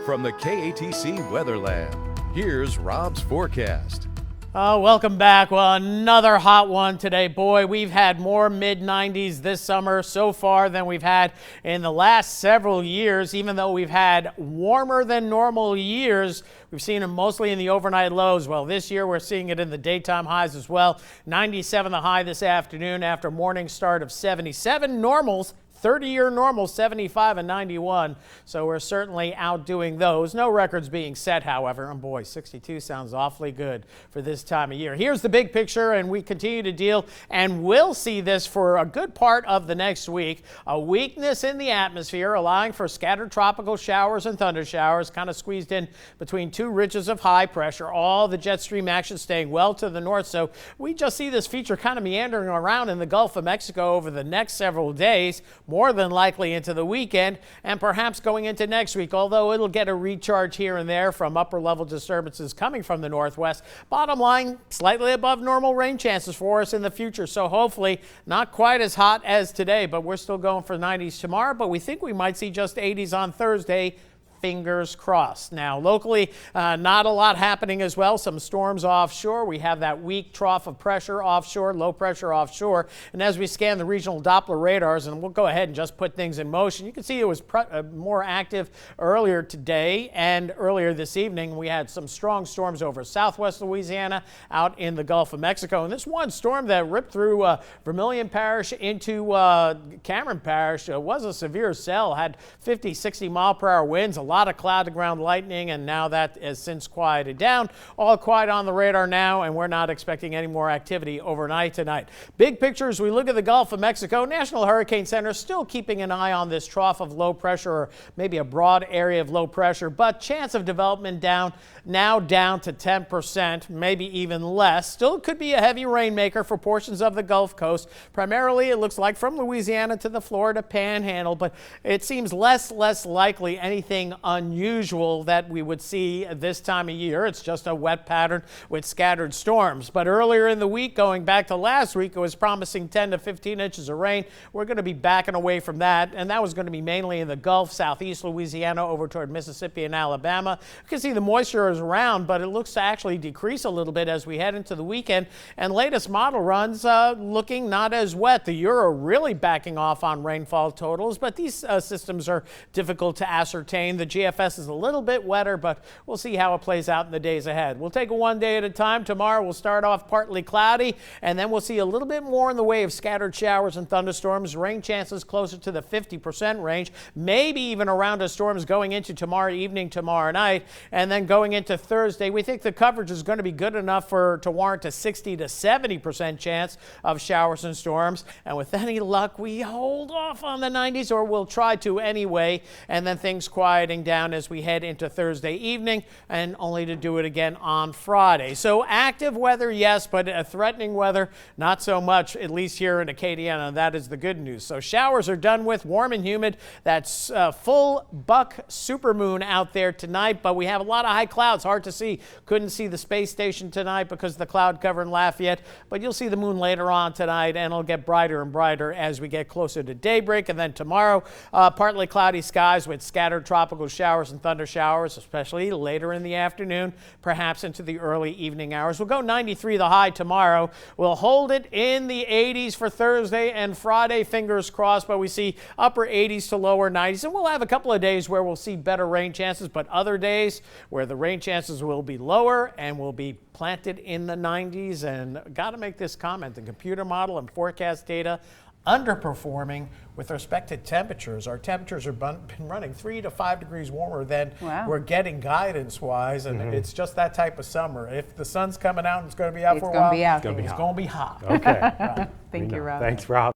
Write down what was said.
From the KATC Weatherland, here's Rob's forecast. Welcome back. Well, another hot one today. Boy, we've had more mid-90s this summer so far than we've had in the last several years. Even though we've had warmer than normal years, we've seen them mostly in the overnight lows. Well, this year we're seeing it in the daytime highs as well. 97 the high this afternoon after morning start of 77. Normals 30-year normal, 75 and 91. So we're certainly outdoing those. No records being set, however. And boy, 62 sounds awfully good for this time of year. Here's the big picture, and we continue to deal and will see this for a good part of the next week. A weakness in the atmosphere, allowing for scattered tropical showers and thunder showers, kind of squeezed in between two ridges of high pressure. All the jet stream action staying well to the north. So we just see this feature kind of meandering around in the Gulf of Mexico over the next several days. More than likely into the weekend and perhaps going into next week, although it'll get a recharge here and there from upper level disturbances coming from the northwest. Bottom line, slightly above normal rain chances for us in the future, so hopefully not quite as hot as today, but we're still going for 90s tomorrow, but we think we might see just 80s on Thursday. Fingers crossed. Now, locally, not a lot happening as well. Some storms offshore. We have that weak trough of pressure offshore, low pressure offshore. And as we scan the regional Doppler radars, and we'll go ahead and just put things in motion, you can see it was more active earlier today and earlier this evening. We had some strong storms over southwest Louisiana, out in the Gulf of Mexico. And this one storm that ripped through Vermilion Parish into Cameron Parish was a severe cell, had 50, 60 mile per hour winds. A lot of cloud-to-ground lightning, and now that has since quieted down. All quiet on the radar now, and we're not expecting any more activity overnight tonight. Big picture as we look at the Gulf of Mexico, National Hurricane Center still keeping an eye on this trough of low pressure, or maybe a broad area of low pressure, but chance of development now down to 10%, maybe even less. Still could be a heavy rainmaker for portions of the Gulf Coast. Primarily, it looks like from Louisiana to the Florida Panhandle, but it seems less likely anything unusual that we would see this time of year. It's just a wet pattern with scattered storms. But earlier in the week, going back to last week, it was promising 10 to 15 inches of rain. We're going to be backing away from that, and that was going to be mainly in the Gulf, southeast Louisiana, over toward Mississippi and Alabama. You can see the moisture is around, but it looks to actually decrease a little bit as we head into the weekend. And latest model runs looking not as wet. The Euro really backing off on rainfall totals, but these systems are difficult to ascertain. The GFS is a little bit wetter, but we'll see how it plays out in the days ahead. We'll take it one day at a time. Tomorrow we'll start off partly cloudy, and then we'll see a little bit more in the way of scattered showers and thunderstorms. Rain chances closer to the 50% range, maybe even around the storms going into tomorrow evening, tomorrow night, and then going into Thursday. We think the coverage is going to be good enough to warrant a 60 to 70% chance of showers and storms. And with any luck, we hold off on the 90s, or we'll try to anyway, and then things quieting down as we head into Thursday evening, and only to do it again on Friday. So active weather, yes, but threatening weather, not so much, at least here in Acadiana. That is the good news. So showers are done with, warm and humid. That's full buck supermoon out there tonight, but we have a lot of high clouds. Hard to see. Couldn't see the space station tonight because of the cloud cover in Lafayette, but you'll see the moon later on tonight, and it'll get brighter and brighter as we get closer to daybreak. And then tomorrow, partly cloudy skies with scattered tropical showers and thunder showers, especially later in the afternoon, perhaps into the early evening hours. We'll go 93 the high tomorrow. We'll hold it in the 80s for Thursday and Friday, fingers crossed, but we see upper 80s to lower 90s. And we'll have a couple of days where we'll see better rain chances, but other days where the rain chances will be lower and will be planted in the 90s. And got to make this comment, the computer model and forecast data underperforming with respect to temperatures. Our temperatures have been running 3 to 5 degrees warmer than we're getting guidance-wise, and it's just that type of summer. If the sun's coming out and it's going to be out for a while, it's going to be hot. Okay. Right. Thank you, Rob. Thanks, Rob.